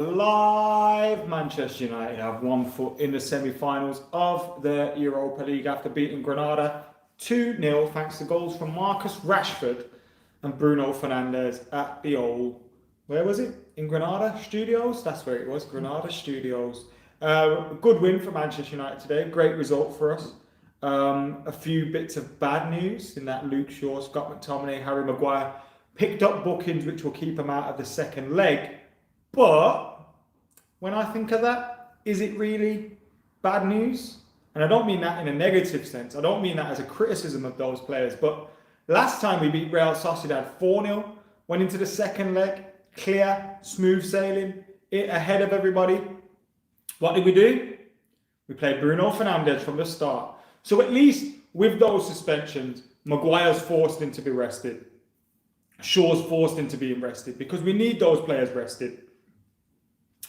Live, Manchester United have one foot in the semi-finals of the Europa League after beating Granada 2-0 thanks to goals from Marcus Rashford and Bruno Fernandes at the old, where was it? In Granada Studios? That's where it was, Granada Studios. Good win for Manchester United today, great result for us. A few bits of bad news in that Luke Shaw, Scott McTominay, Harry Maguire picked up bookings which will keep them out of the second leg. But when I think of that, is it really bad news? And I don't mean that in a negative sense. I don't mean that as a criticism of those players. But last time we beat Real Sociedad 4-0, went into the second leg, clear, smooth sailing, ahead of everybody. What did we do? We played Bruno Fernandes from the start. So at least with those suspensions, Maguire's forced him to be rested. Shaw's forced him to be rested because we need those players rested.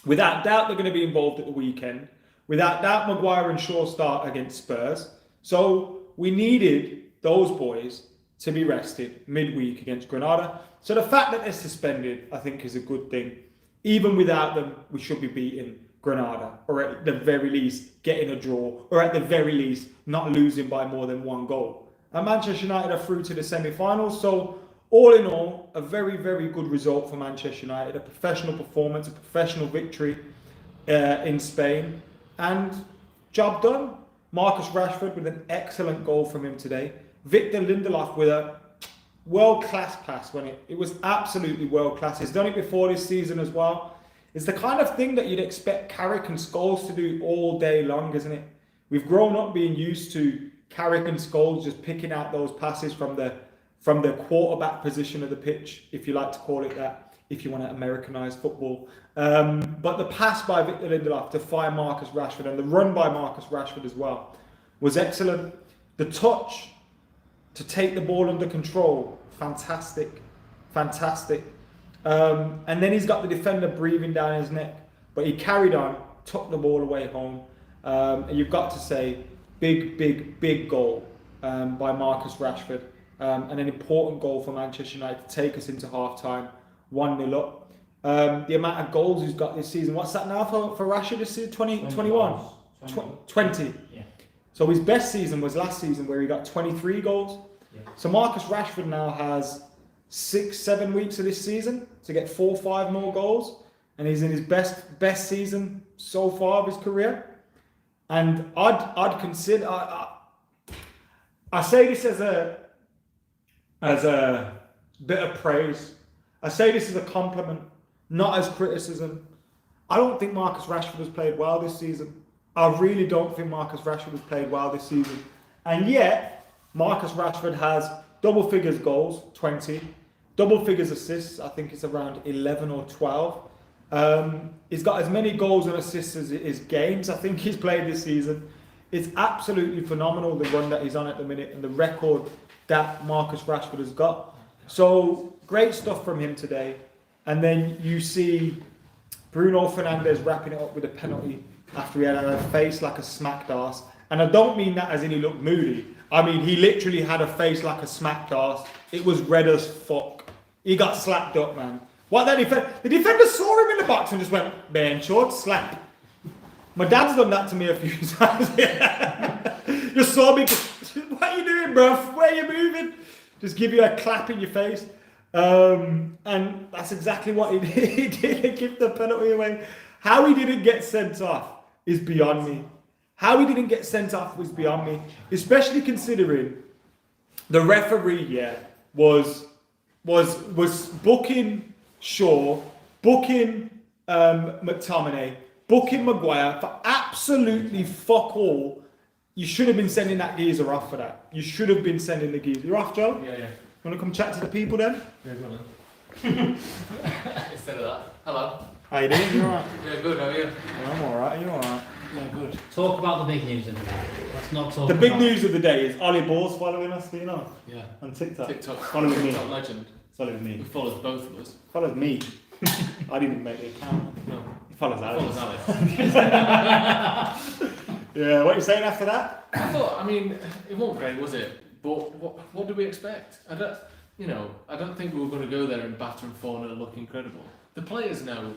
Without doubt, they're going to be involved at the weekend. Without doubt, Maguire and Shaw start against Spurs. So we needed those boys to be rested midweek against Granada. So the fact that they're suspended, I think, is a good thing. Even without them, we should be beating Granada, or at the very least getting a draw, or at the very least not losing by more than one goal. And Manchester United are through to the semi-finals. So all in all, a very, very good result for Manchester United. A professional performance, a professional victory in Spain. And job done. Marcus Rashford with an excellent goal from him today. Victor Lindelof with a world-class pass. It was absolutely world-class. He's done it before this season as well. It's the kind of thing that you'd expect Carrick and Scholes to do all day long, isn't it? We've grown up being used to Carrick and Scholes just picking out those passes from the quarterback position of the pitch, if you like to call it that, if you want to Americanise football. But the pass by Victor Lindelof to fire Marcus Rashford and the run by Marcus Rashford as well was excellent. The touch to take the ball under control, fantastic. And then he's got the defender breathing down his neck, but he carried on, took the ball away home. And you've got to say, big goal by Marcus Rashford. And an important goal for Manchester United to take us into half-time, 1-0 up. The amount of goals he's got this season, what's that now for Rashford this season? 21? 20. Yeah. So his best season was last season where he got 23 goals. Yeah. So Marcus Rashford now has 6-7 weeks of this season to get 4-5 more goals. And he's in his best season so far of his career. And I'd consider, I say this as a bit of praise. I say this as a compliment, not as criticism. I don't think Marcus Rashford has played well this season. I really don't think Marcus Rashford has played well this season. And yet, Marcus Rashford has double figures goals, 20. Double figures assists, I think it's around 11 or 12. He's got as many goals and assists as his games I think he's played this season. It's absolutely phenomenal, the run that he's on at the minute and the record that Marcus Rashford has got. So great stuff from him today. And then you see Bruno Fernandes wrapping it up with a penalty after he had a face like a smacked arse. And I don't mean that as in he looked moody. I mean, he literally had a face like a smacked arse. It was red as fuck. He got slapped up, man. What that the defender saw him in the box and just went, man, short slap. My dad's done that to me a few times. Just saw me, what are you doing, bruv? Where are you moving? Just give you a clap in your face. And that's exactly what he did. He did give the penalty away. How he didn't get sent off is beyond me. How he didn't get sent off was beyond me. Especially considering the referee, was booking Shaw, booking McTominay, booking Maguire for absolutely fuck all. You should have been sending that geezer off for that. You should have been sending the geezer. You're off, Joe? Yeah. Want to come chat to the people then? Yeah, go on then. Instead of that. Hello. How you doing? You alright? Yeah, good, how are you? I'm alright. Are you alright? Yeah, good. Talk about the big news of the day. Let's not talk The about... big news of the day is Ollie Ball's following us, do you know? Yeah. On TikTok. Following me. TikTok legend. Following He me. follows both of us. Followed me. I didn't make the account. No. He follows Alex. Follows Alex. Yeah, what are you saying after that? I thought, I mean, it wasn't great, was it? But what do we expect? I don't think we were going to go there and batter and 4-0 and look incredible. The players know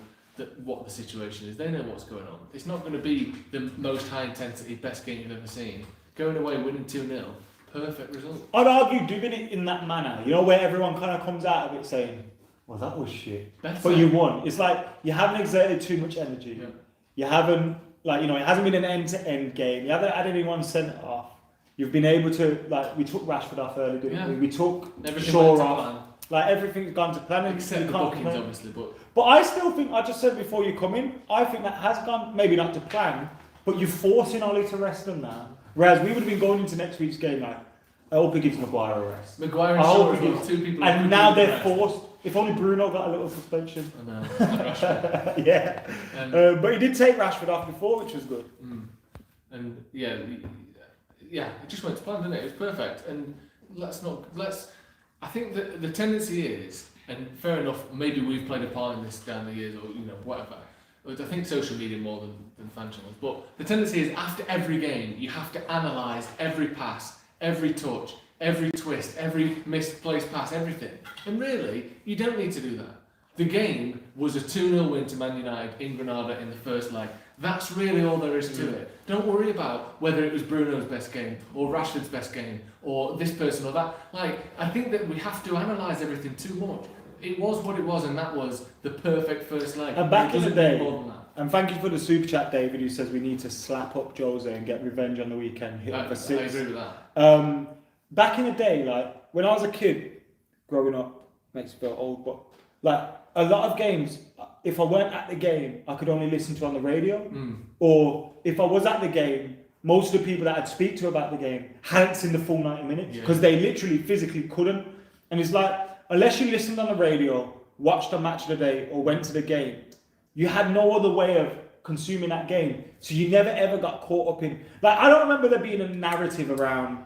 what the situation is. They know what's going on. It's not going to be the most high intensity, best game you've ever seen. Going away, winning 2-0, perfect result. I'd argue doing it in that manner, where everyone kind of comes out of it saying, well, that was shit. Better. But you won. It's like you haven't exerted too much energy. Yeah. You haven't, it hasn't been an end-to-end game. You haven't had anyone sent off. You've been able to, we took Rashford off early, didn't we? We took Shaw off. Everything's gone to plan. Except the bookings, obviously. But I still think, I just said before you come in, I think that has gone, maybe not to plan, but you're forcing Ollie to rest them now. Whereas we would have been going into next week's game I hope he gives Maguire a rest. Maguire and Shaw as well, 2 people. And now they're forced. If only Bruno got a little suspension. I know. And Rashford. Yeah. But he did take Rashford off before, which was good. And it just went to plan, didn't it? It was perfect. And I think that the tendency is, and fair enough, maybe we've played a part in this down the years, or whatever. But I think social media more than fan channels. But the tendency is, after every game, you have to analyse every pass, every touch, every twist, every misplaced pass, everything. And really, you don't need to do that. The game was a 2-0 win to Man United in Granada in the first leg. That's really all there is to it. Don't worry about whether it was Bruno's best game, or Rashford's best game, or this person or that. I think that we have to analyse everything too much. It was what it was, and that was the perfect first leg. And back in the day, and thank you for the super chat, David, who says we need to slap up Jose and get revenge on the weekend. Hit him for 6. I agree with that. Back in the day, when I was a kid, growing up, makes me feel old, but a lot of games, if I weren't at the game, I could only listen to on the radio. Or if I was at the game, most of the people that I'd speak to about the game hadn't seen the full 90 minutes because they literally physically couldn't. And it's unless you listened on the radio, watched a match of the day, or went to the game, you had no other way of consuming that game. So you never ever got caught up in. I don't remember there being a narrative around,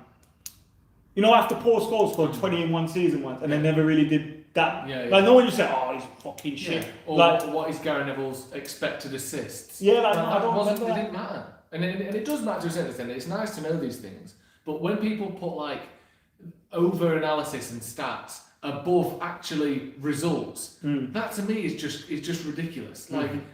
after Paul Scholes scored 20 in one season once, and they never really did that. No one just said, oh, he's fucking shit. Or what is Gary Neville's expected assists? Yeah, I don't remember that. It didn't matter. And it does matter to a certain extent. It's nice to know these things. But when people put over-analysis and stats above actually results, that to me is just ridiculous.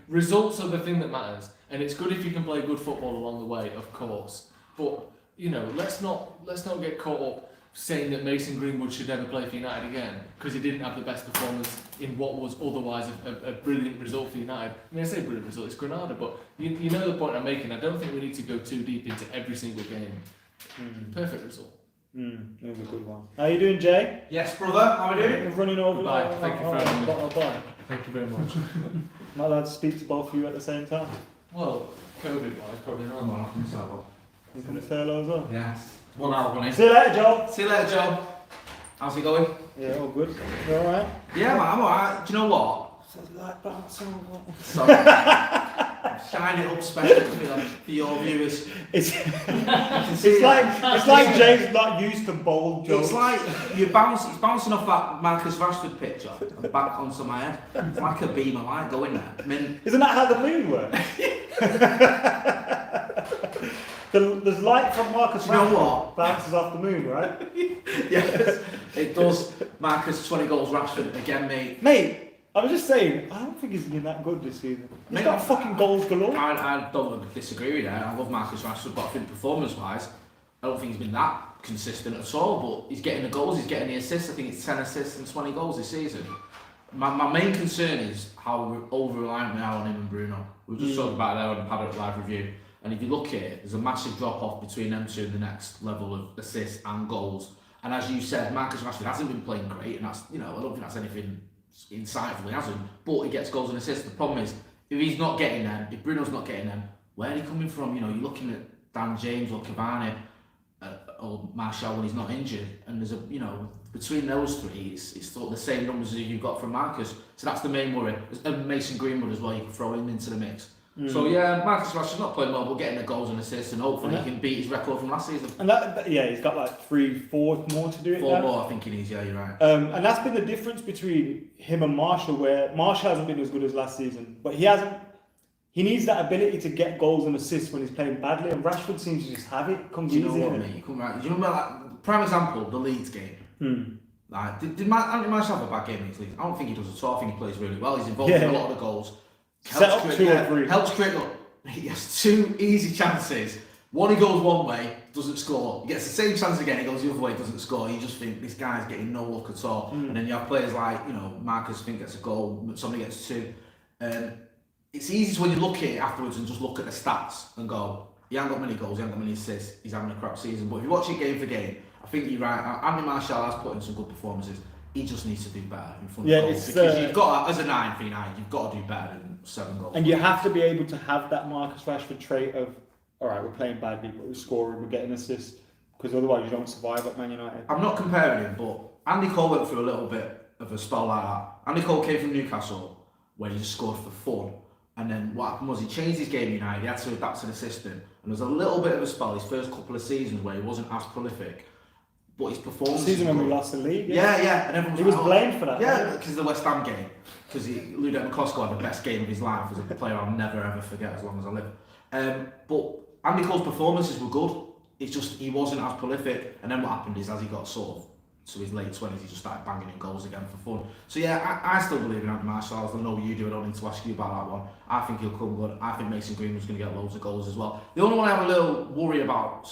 Results are the thing that matters, and it's good if you can play good football along the way, of course. But let's not get caught up saying that Mason Greenwood should never play for United again because he didn't have the best performance in what was otherwise a brilliant result for United. I say brilliant result, it's Granada, but you know the point I'm making. I don't think we need to go too deep into every single game. Perfect result. That was a good one. How you doing, Jay? Yes, brother. How are you doing? We're running over. Bye. Thank you for having me. Bye. Thank you very much. Not allowed to speak to both of you at the same time. Well, COVID-wise, probably not. I think so. You going to say hello as well? Yes. 1 hour running. See you later, Joe. See you later, Joe. How's it going? Yeah, all good. You alright? Yeah, man, I'm alright. Do you know what? Sorry. Shine it up special for your viewers. It's like Jay's not used to bold jokes. It's like it's bouncing off that Marcus Rashford picture and back onto my head. It's like a beam of light going there. I mean, isn't that how the moon works? There's light from Marcus Rashford bounces off the moon, right? Yes, it does. Marcus 20 goals, Rashford again, mate. Mate, I was just saying, I don't think he's been that good this season. He's got fucking goals galore. I don't disagree with that. I love Marcus Rashford, but I think performance-wise, I don't think he's been that consistent at all. But he's getting the goals, he's getting the assists. I think it's 10 assists and 20 goals this season. My main concern is how over-reliant we are on him and Bruno. We were just talking about it there on the Paddock Live review. And if you look at it, there's a massive drop-off between them two and the next level of assists and goals. And as you said, Marcus Rashford hasn't been playing great, and that's, I don't think that's anything insightful, he hasn't. But he gets goals and assists. The problem is, if he's not getting them, if Bruno's not getting them, where are he coming from? You're looking at Dan James or Cavani or Martial when he's not injured, and there's between those three, it's sort of the same numbers as you've got from Marcus. So that's the main worry. And Mason Greenwood as well, you can throw him into the mix. So yeah, Marcus Rashford's not playing well, but getting the goals and assists, and hopefully he can beat his record from last season. And he's got 3-4 more to do it. 4 more, I think he needs. Yeah, you're right. And that's been the difference between him and Martial, where Martial hasn't been as good as last season, but he needs that ability to get goals and assists when he's playing badly, and Rashford seems to just have it. Comes easy. Do you know what, mate? Do you remember prime example, the Leeds game? Did Martial have a bad game against Leeds? I don't think he does at all. I think he plays really well. He's involved in a lot of the goals. Set up two or three. Helps create. Look, he has 2 easy chances. One he goes one way, doesn't score. He gets the same chance again, he goes the other way, doesn't score. You just think this guy's getting no luck at all. And then you have players like, Marcus Fink gets a goal, somebody gets 2. It's easy when you look at it afterwards and just look at the stats and go, he hasn't got many goals, he hasn't got many assists, he's having a crap season. But if you watch it game for game, I think you're right. Anthony Martial has put in some good performances. He just needs to do better in front of goals. Because you've got, as a 9 for United, you've got to do better than 7 goals. And you have to be able to have that Marcus Rashford trait of, all right, we're playing badly, but we're scoring, we're getting assists, because otherwise you don't survive at Man United. I'm not comparing him, but Andy Cole went through a little bit of a spell like that. Andy Cole came from Newcastle, where he just scored for fun. And then what happened was he changed his game at United, he had to adapt to the system. And there was a little bit of a spell, his first couple of seasons, where he wasn't as prolific. But his performance. The season when we lost the league. Yeah. And everyone he was blamed for that. Yeah, because of the West Ham game. Because Ludek McKola had the best game of his life as a player I'll never ever forget as long as I live. But Andy Cole's performances were good. It's just he wasn't as prolific. And then what happened is as he got sort of to his late 20s, he just started banging in goals again for fun. So yeah, I still believe in Anthony Martial. I know you do. I don't need to ask you about that one. I think he'll come good. I think Mason Greenwood's going to get loads of goals as well. The only one I have a little worry about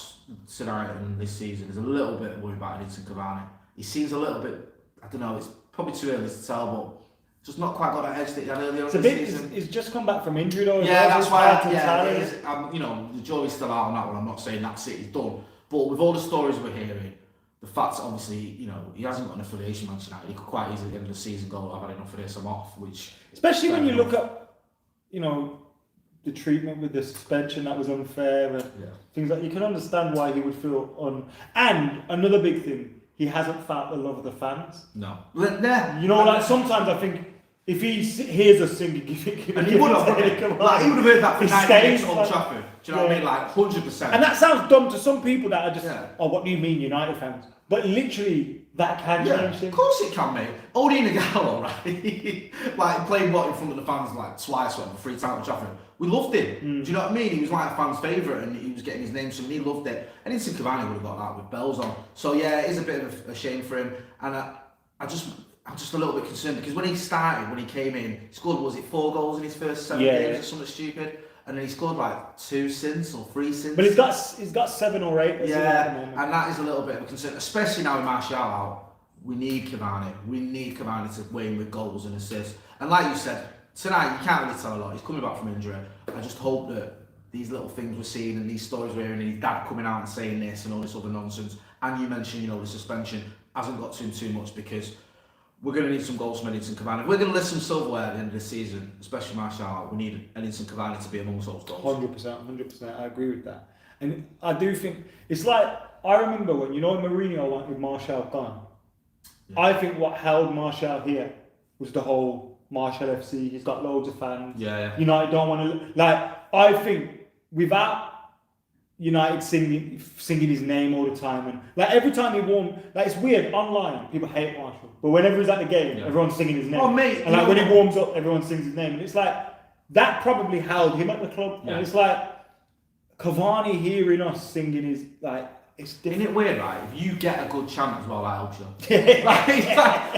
tonight and this season is a little bit worried about Edinson Cavani. He seems a little bit, I don't know, it's probably too early to tell, but just not quite got that edge that he had earlier in the season. He's just come back from injury though. Yeah, that's why. The jury's still out on that one. I'm not saying that City's done, but with all the stories we're hearing, the fact obviously, he hasn't got an affiliation with Manchester United. He could quite easily at the end of the season go, I've had enough of this, I'm off. Which, especially when you look at, the treatment with the suspension that was unfair and things like, you can understand why he would feel And another big thing, he hasn't felt the love of the fans. No. Sometimes I think if he hears us singing, and he would have, he would have heard that for 90 minutes at Old Trafford. Do you know what I mean? Like 100%. And that sounds dumb to some people that are just, what do you mean, United fans? But literally, that can change things. Of course it can, mate. Odin Gallo, right? like playing in front of the fans like twice, 3 times at Trafford. We loved him. Do you know what I mean? He was like a fan's favourite and he was getting his name, so he loved it. And Edinson Cavani would have got that with bells on. So yeah, it is a bit of a shame for him. And I'm just a little bit concerned because when he came in, he scored, was it 4 goals in his first 7 games or something stupid? And then he scored like 2 since or 3 since. But he's got 7 or 8. And that is a little bit of a concern, especially now with Martial out. We need Cavani. We need Cavani to win with goals and assists. And like you said, tonight you can't really tell a lot. He's coming back from injury. I just hope that these little things we're seeing and these stories we're hearing, and his dad coming out and saying this and all this other nonsense. And you mentioned, the suspension hasn't got to him too much because we're going to need some goals from Edinson Cavani. If we're going to lift some silverware at the end of the season, especially Martial, we need Edinson Cavani to be amongst those goals. 100%. I agree with that. And I do think, it's like, I remember when, Mourinho went with Martial gone. Yeah. I think what held Martial here was the whole Martial FC. He's got loads of fans. Yeah. United don't want to, I think without United singing his name all the time, and every time he warmed, it's weird online. People hate Martial, but whenever he's at the game, everyone's singing his name. Oh mate, and when he warms up, everyone sings his name, and it's that probably held him at the club. Yeah. And it's Cavani hearing us singing his it's different. Isn't it weird, right? If you get a good chant as well, that helps you.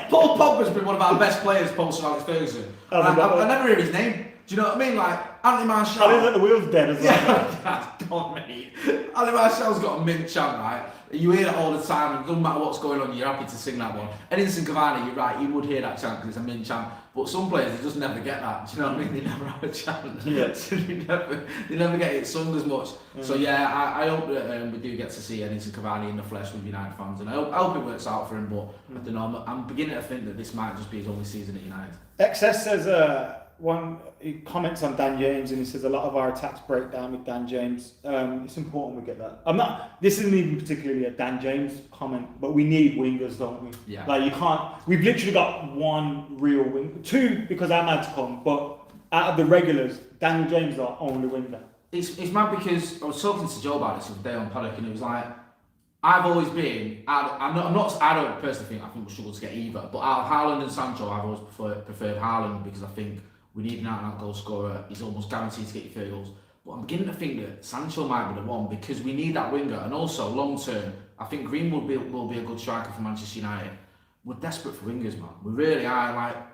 Paul Pogba's been one of our best players post Alex Ferguson. I never hear his name. Do you know what I mean? Anthony Martial. I think the wheel's dead as well. That's gone, mate. Anthony Martial's got a mint chant, right? You hear it all the time, and it doesn't matter what's going on, you're happy to sing that one. And Edinson Cavani, you're right, you would hear that chant because it's a mint chant. But some players, they just never get that. Do you know what I mean? They never have a chant. Yeah. So they never get it sung as much. So yeah, I hope that we do get to see Edinson Cavani in the flesh with United fans. And I hope it works out for him, but I don't know, I'm beginning to think that this might just be his only season at United. XS says, he comments on Dan James and he says a lot of our attacks break down with Dan James. It's important we get that. This isn't even particularly a Dan James comment, but we need wingers, don't we? Yeah. You can't, we've literally got 1 real wing, 2 because Ahmad's come, but out of the regulars, Daniel James is our only winger. It's mad because I was talking to Joe about this the other day on Paddock and it was I've always been, I don't personally think we struggle to get either, but out of Haaland and Sancho, I've always preferred Haaland because I think we need an out-and-out goal scorer. He's almost guaranteed to get you 30 goals. But I'm beginning to think that Sancho might be the one because we need that winger. And also, long-term, I think Greenwood will be a good striker for Manchester United. We're desperate for wingers, man. We really are.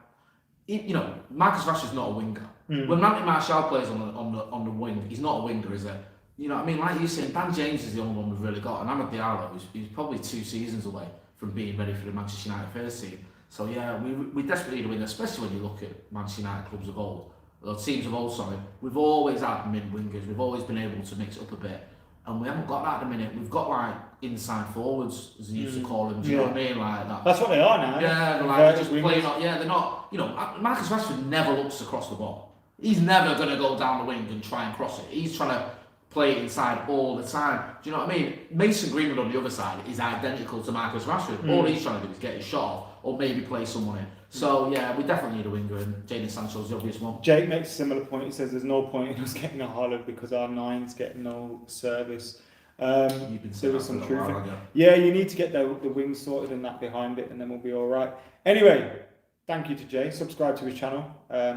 Marcus Rashford's not a winger. When Matty Martial plays on the wing, he's not a winger, is it? You know what I mean? Like you're saying, Dan James is the only one we've really got, and Amad Diallo is probably 2 seasons away from being ready for the Manchester United first team. So yeah, we desperately need a winger, especially when you look at Manchester United clubs of old, or teams of old, sorry. We've always had mid-wingers, we've always been able to mix it up a bit, and we haven't got that at the minute. We've got like inside forwards, as they used to call them, do you know what I mean? Like that. That's what they are now. Yeah, they're like just playing up. Yeah, they're not. You know, Marcus Rashford never looks across the ball. He's never going to go down the wing and try and cross it. He's trying to play it inside all the time. Do you know what I mean? Mason Greenwood on the other side is identical to Marcus Rashford. All he's trying to do is get his shot off or maybe play someone in. So yeah, we definitely need a winger, and Jadon Sancho's the obvious one. Jake makes a similar point. He says there's no point in us getting a Haaland because our 9's getting no service. You've been saying there is some that for a truth. while, haven't Yeah, you need to get the wings sorted and that behind it, and then we'll be all right. Anyway, thank you to Jay. Subscribe to his channel,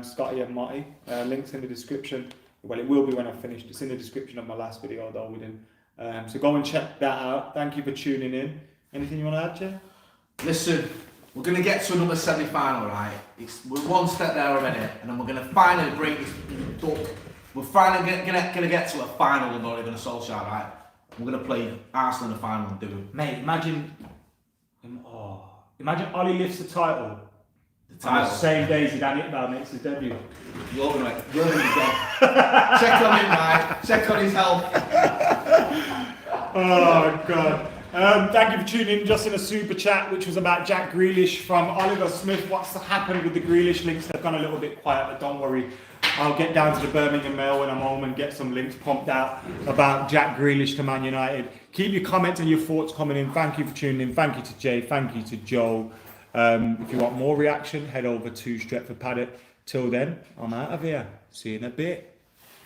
Scotty and Marty. Links in the description. Well, it will be when I've finished. It's in the description of my last video though with him. So go and check that out. Thank you for tuning in. Anything you want to add, Jay? Listen, we're going to get to another semi-final, right? We're one step there already, and then we're going to finally bring this duck. We're finally going to get to a final with Ole Gunnar Solskjaer, right? We're going to play Arsenal in the final and do it. Mate, imagine Ollie lifts the title. The On the title. same day Zidane Iqbal makes his debut. You're going to get check on him, right? Check on his health. Oh, God. Thank you for tuning in. Just in a super chat, which was about Jack Grealish from Oliver Smith. What's happened with the Grealish links? They've gone a little bit quiet, but don't worry. I'll get down to the Birmingham Mail when I'm home and get some links pumped out about Jack Grealish to Man United. Keep your comments and your thoughts coming in. Thank you for tuning in. Thank you to Jay. Thank you to Joe. If you want more reaction, head over to Stretford Paddock. Till then, I'm out of here. See you in a bit.